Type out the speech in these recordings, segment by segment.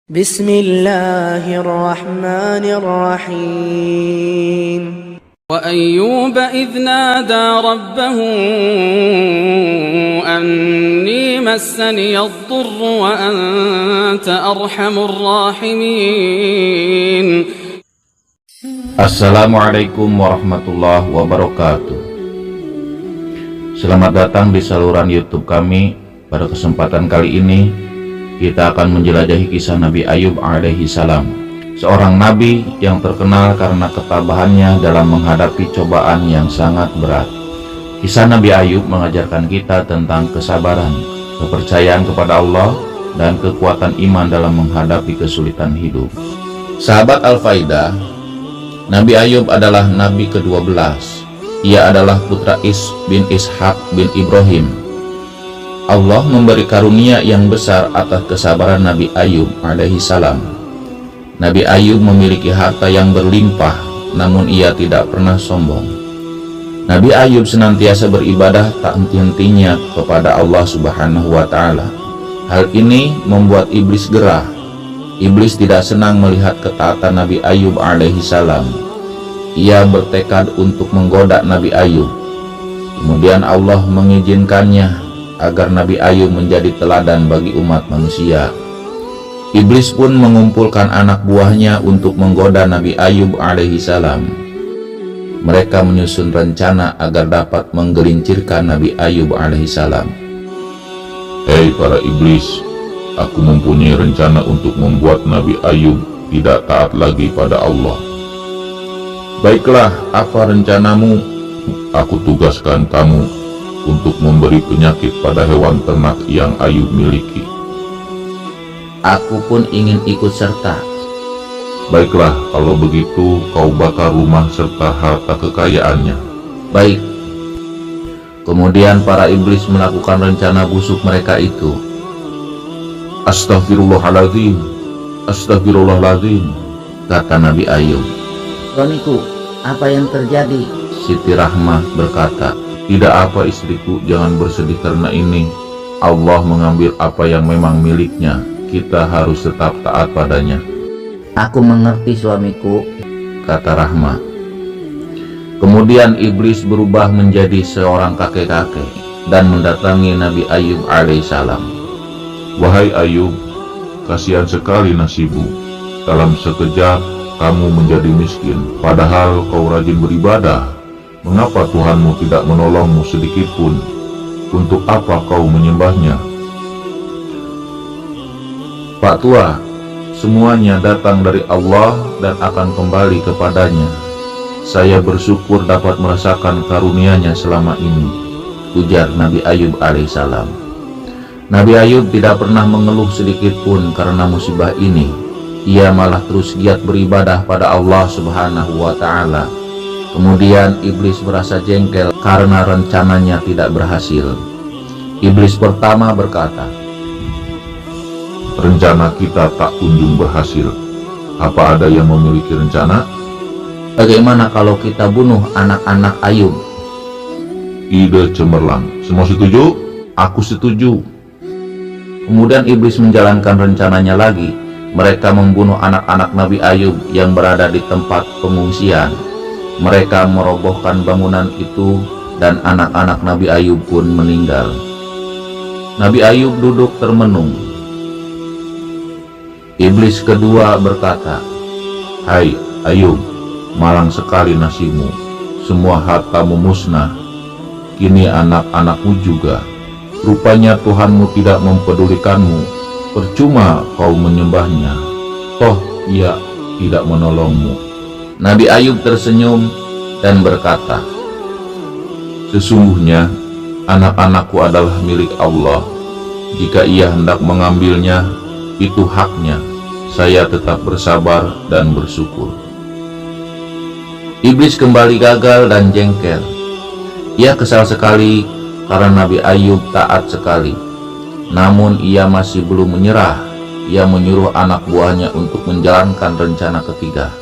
بسم الله الرحمن الرحيم وأيوب إذ نادى ربه أني مسني الضر وأنت أرحم الراحمين. Assalamualaikum warahmatullahi wabarakatuh. Selamat datang di saluran YouTube kami. Pada kesempatan kali ini kita akan menjelajahi kisah Nabi Ayub alaihi salam, seorang nabi yang terkenal karena ketabahannya dalam menghadapi cobaan yang sangat berat. Kisah Nabi Ayub mengajarkan kita tentang kesabaran, kepercayaan kepada Allah, dan kekuatan iman dalam menghadapi kesulitan hidup. Sahabat Al-Faidah, Nabi Ayub adalah nabi ke-12. Ia adalah putra Is bin Ishaq bin Ibrahim. Allah memberi karunia yang besar atas kesabaran Nabi Ayub alaihi salam. Nabi Ayub memiliki harta yang berlimpah, namun ia tidak pernah sombong. Nabi Ayub senantiasa beribadah tak henti-hentinya kepada Allah Subhanahu wa Ta'ala. Hal ini membuat iblis gerah. Iblis tidak senang melihat ketaatan Nabi Ayub alaihi salam. Ia bertekad untuk menggoda Nabi Ayub. Kemudian Allah mengizinkannya agar Nabi Ayub menjadi teladan bagi umat manusia. Iblis pun mengumpulkan anak buahnya untuk menggoda Nabi Ayub alaihi salam. Mereka menyusun rencana agar dapat menggelincirkan Nabi Ayub alaihi salam. Hei para iblis, aku mempunyai rencana untuk membuat Nabi Ayub tidak taat lagi pada Allah. Baiklah, apa rencanamu? Aku tugaskan kamu untuk memberi penyakit pada hewan ternak yang Ayub miliki. Aku pun ingin ikut serta. Baiklah, kalau begitu kau bakar rumah serta harta kekayaannya. Baik. Kemudian para iblis melakukan rencana busuk mereka itu. Astagfirullahaladzim, astagfirullahaladzim, kata Nabi Ayub. Suamiku, apa yang terjadi? Siti Rahmah berkata, tidak apa istriku, jangan bersedih karena ini. Allah mengambil apa yang memang miliknya. Kita harus tetap taat padanya. Aku mengerti suamiku, kata Rahmah. Kemudian iblis berubah menjadi seorang kakek-kakek dan mendatangi Nabi Ayub alaihissalam. Wahai Ayub, kasihan sekali nasibmu. Dalam sekejap kamu menjadi miskin, padahal kau rajin beribadah. Mengapa Tuhanmu tidak menolongmu sedikit pun? Untuk apa kau menyembahnya? Pak Tua, semuanya datang dari Allah dan akan kembali kepadanya. Saya bersyukur dapat merasakan karunia-Nya selama ini, ujar Nabi Ayub alaihissalam. Nabi Ayub tidak pernah mengeluh sedikit pun karena musibah ini. Ia malah terus giat beribadah pada Allah Subhanahu wa Ta'ala. Kemudian iblis merasa jengkel karena rencananya tidak berhasil. Iblis pertama berkata, rencana kita tak kunjung berhasil. Apa ada yang memiliki rencana? Bagaimana kalau kita bunuh anak-anak Ayub? Ide cemerlang. Semua setuju? Aku setuju. Kemudian iblis menjalankan rencananya lagi. Mereka membunuh anak-anak Nabi Ayub yang berada di tempat pengungsian. Mereka merobohkan bangunan itu dan anak-anak Nabi Ayub pun meninggal. Nabi Ayub duduk termenung. Iblis kedua berkata, hai Ayub, malang sekali nasibmu. Semua hartamu musnah. Kini anak-anakmu juga. Rupanya Tuhanmu tidak mempedulikanmu. Percuma kau menyembahnya. Toh ia tidak menolongmu. Nabi Ayub tersenyum dan berkata, sesungguhnya anak-anakku adalah milik Allah. Jika ia hendak mengambilnya, itu haknya. Saya tetap bersabar dan bersyukur. Iblis kembali gagal dan jengkel. Ia kesal sekali karena Nabi Ayub taat sekali. Namun ia masih belum menyerah. Ia menyuruh anak buahnya untuk menjalankan rencana ketiga.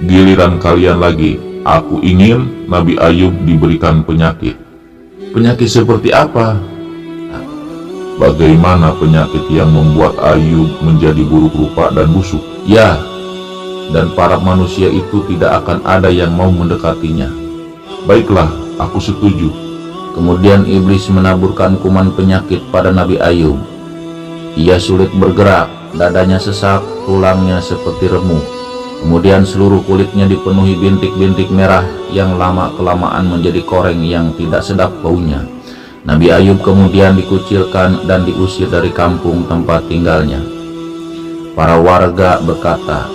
Giliran kalian lagi. Aku ingin Nabi Ayub diberikan penyakit. Penyakit seperti apa? Bagaimana penyakit yang membuat Ayub menjadi buruk rupa dan busuk? Ya, dan para manusia itu tidak akan ada yang mau mendekatinya. Baiklah, aku setuju. Kemudian iblis menaburkan kuman penyakit pada Nabi Ayub. Ia sulit bergerak, dadanya sesak, tulangnya seperti remuk. Kemudian seluruh kulitnya dipenuhi bintik-bintik merah yang lama-kelamaan menjadi koreng yang tidak sedap baunya. Nabi Ayub kemudian dikucilkan dan diusir dari kampung tempat tinggalnya. Para warga berkata,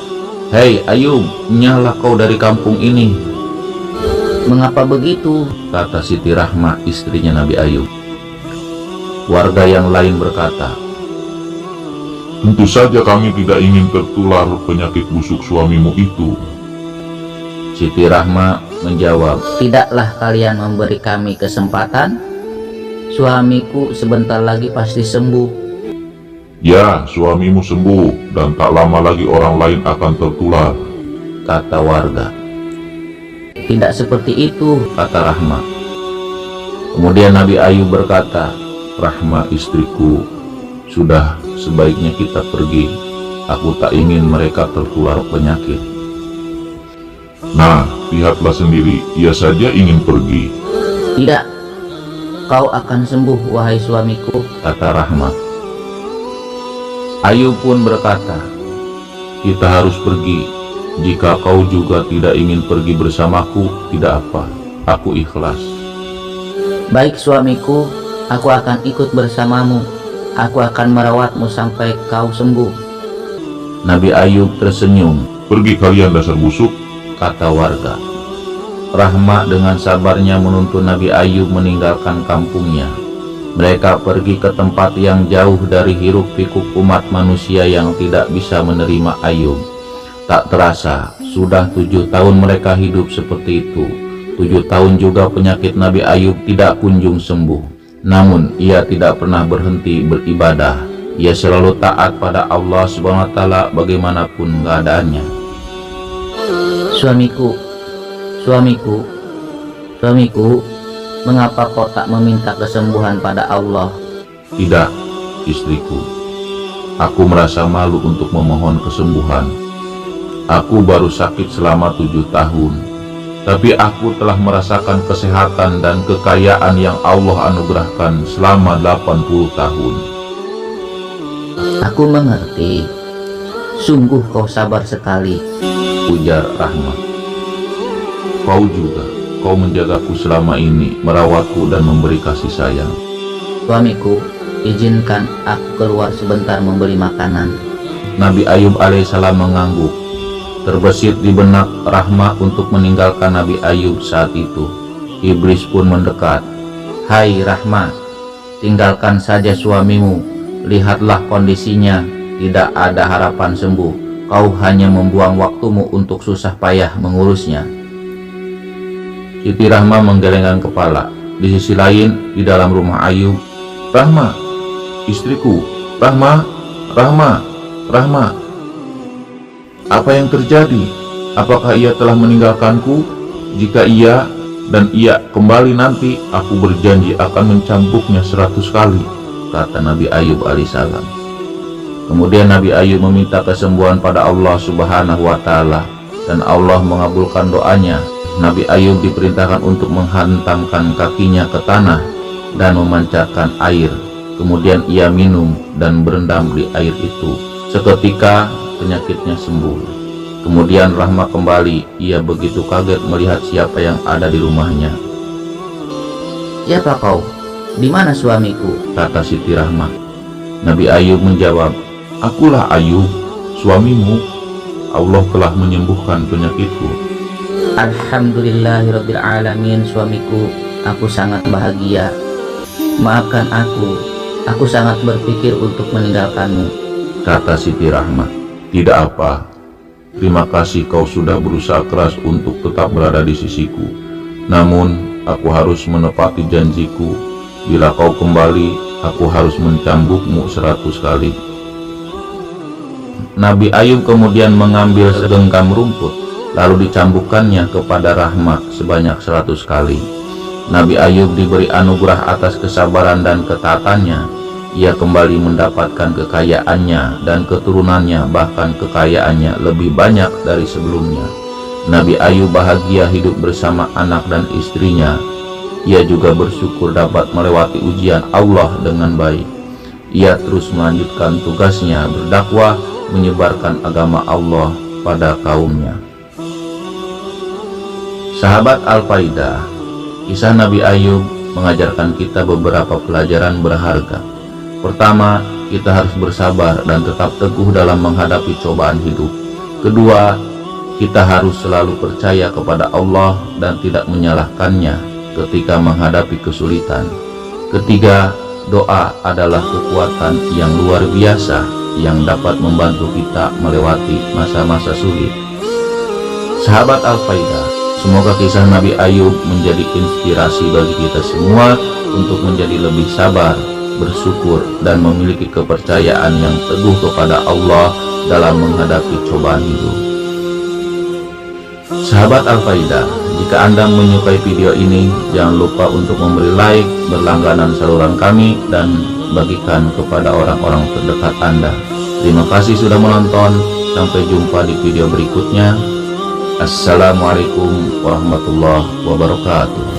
"Hei Ayub, nyahlah kau dari kampung ini." Mengapa begitu? Kata Siti Rahmah, istrinya Nabi Ayub. Warga yang lain berkata, Tentu saja kami tidak ingin tertular penyakit busuk suamimu itu. Siti Rahmah menjawab, Tidaklah kalian memberi kami kesempatan? Suamiku sebentar lagi pasti sembuh. Ya, suamimu sembuh dan tak lama lagi orang lain akan tertular. kata warga. Tidak seperti itu, Kata Rahmah. Kemudian Nabi Ayub berkata, "Rahmah istriku, sudah sebaiknya kita pergi. Aku tak ingin mereka tertular penyakit." Nah, lihatlah sendiri, ia saja ingin pergi. Tidak, kau akan sembuh wahai suamiku. Kata Rahmah. Ayub pun berkata, "Kita harus pergi. Jika kau juga tidak ingin pergi bersamaku, tidak apa. Aku ikhlas." Baik suamiku, aku akan ikut bersamamu. Aku akan merawatmu sampai kau sembuh. Nabi Ayub tersenyum. Pergi kalian dasar busuk. Kata warga. Rahmah dengan sabarnya menuntun Nabi Ayub meninggalkan kampungnya. Mereka pergi ke tempat yang jauh dari hiruk pikuk umat manusia yang tidak bisa menerima Ayub. Tak terasa, sudah 7 tahun mereka hidup seperti itu. 7 tahun juga penyakit Nabi Ayub tidak kunjung sembuh. Namun ia tidak pernah berhenti beribadah. Ia selalu taat pada Allah SWT bagaimanapun keadaannya. Suamiku, mengapa kau tak meminta kesembuhan pada Allah? Tidak, istriku. Aku merasa malu untuk memohon kesembuhan. Aku baru sakit selama 7 tahun. Tapi aku telah merasakan kesehatan dan kekayaan yang Allah anugerahkan selama 80 tahun. Aku mengerti. Sungguh kau sabar sekali. Ujar Rahmah. Kau juga, kau menjagaku selama ini, merawatku dan memberi kasih sayang. Suamiku, izinkan aku keluar sebentar membeli makanan. Nabi Ayub alaihissalam mengangguk. Terbesit di benak Rahmah untuk meninggalkan Nabi Ayub saat itu. Iblis pun mendekat. "Hai Rahmah, tinggalkan saja suamimu. Lihatlah kondisinya, tidak ada harapan sembuh. Kau hanya membuang waktumu untuk susah payah mengurusnya." Siti Rahmah menggelengkan kepala. Di sisi lain, di dalam rumah Ayub, "Rahmah, istriku, Rahmah, Rahmah. Apa yang terjadi? Apakah ia telah meninggalkanku? Jika iya dan ia kembali nanti, aku berjanji akan mencambuknya 100 kali, kata Nabi Ayub alaihissalam. Kemudian Nabi Ayub meminta kesembuhan pada Allah Subhanahu wa Ta'ala, dan Allah mengabulkan doanya. Nabi Ayub diperintahkan untuk menghantamkan kakinya ke tanah dan memancarkan air. Kemudian ia minum dan berendam di air itu. Seketika penyakitnya sembuh. Kemudian Rahmah kembali. Ia begitu kaget melihat siapa yang ada di rumahnya. Siapa kau? Di mana suamiku? Kata Siti Rahmah. Nabi Ayub menjawab, "Akulah Ayub, suamimu. Allah telah menyembuhkan penyakitku." Alhamdulillahirabbil alamin, suamiku, aku sangat bahagia. Maafkan aku sangat berpikir untuk meninggalkanmu. Kata Siti Rahmah. "Tidak apa. Terima kasih kau sudah berusaha keras untuk tetap berada di sisiku. Namun aku harus menepati janjiku. Bila kau kembali, aku harus mencambukmu 100 kali. Nabi Ayub kemudian mengambil segenggam rumput, lalu dicambukkannya kepada Rahmah sebanyak 100 kali. Nabi Ayub diberi anugerah atas kesabaran dan ketaatannya. ia kembali mendapatkan kekayaannya dan keturunannya, bahkan kekayaannya lebih banyak dari sebelumnya. Nabi Ayub bahagia hidup bersama anak dan istrinya. Ia juga bersyukur dapat melewati ujian Allah dengan baik. Ia terus melanjutkan tugasnya berdakwah, menyebarkan agama Allah pada kaumnya. Sahabat Al-Faidah, kisah Nabi Ayub mengajarkan kita beberapa pelajaran berharga. Pertama, kita harus bersabar dan tetap teguh dalam menghadapi cobaan hidup. Kedua, kita harus selalu percaya kepada Allah dan tidak menyalahkannya ketika menghadapi kesulitan. Ketiga, doa adalah kekuatan yang luar biasa yang dapat membantu kita melewati masa-masa sulit. Sahabat Al-Faidah, semoga kisah Nabi Ayub menjadi inspirasi bagi kita semua untuk menjadi lebih sabar, bersyukur, dan memiliki kepercayaan yang teguh kepada Allah dalam menghadapi cobaan hidup. Sahabat Al-Faidah, jika Anda menyukai video ini, jangan lupa untuk memberi like, berlangganan saluran kami, dan bagikan kepada orang-orang terdekat Anda. Terima kasih sudah menonton. Sampai jumpa di video berikutnya. Assalamualaikum warahmatullahi wabarakatuh.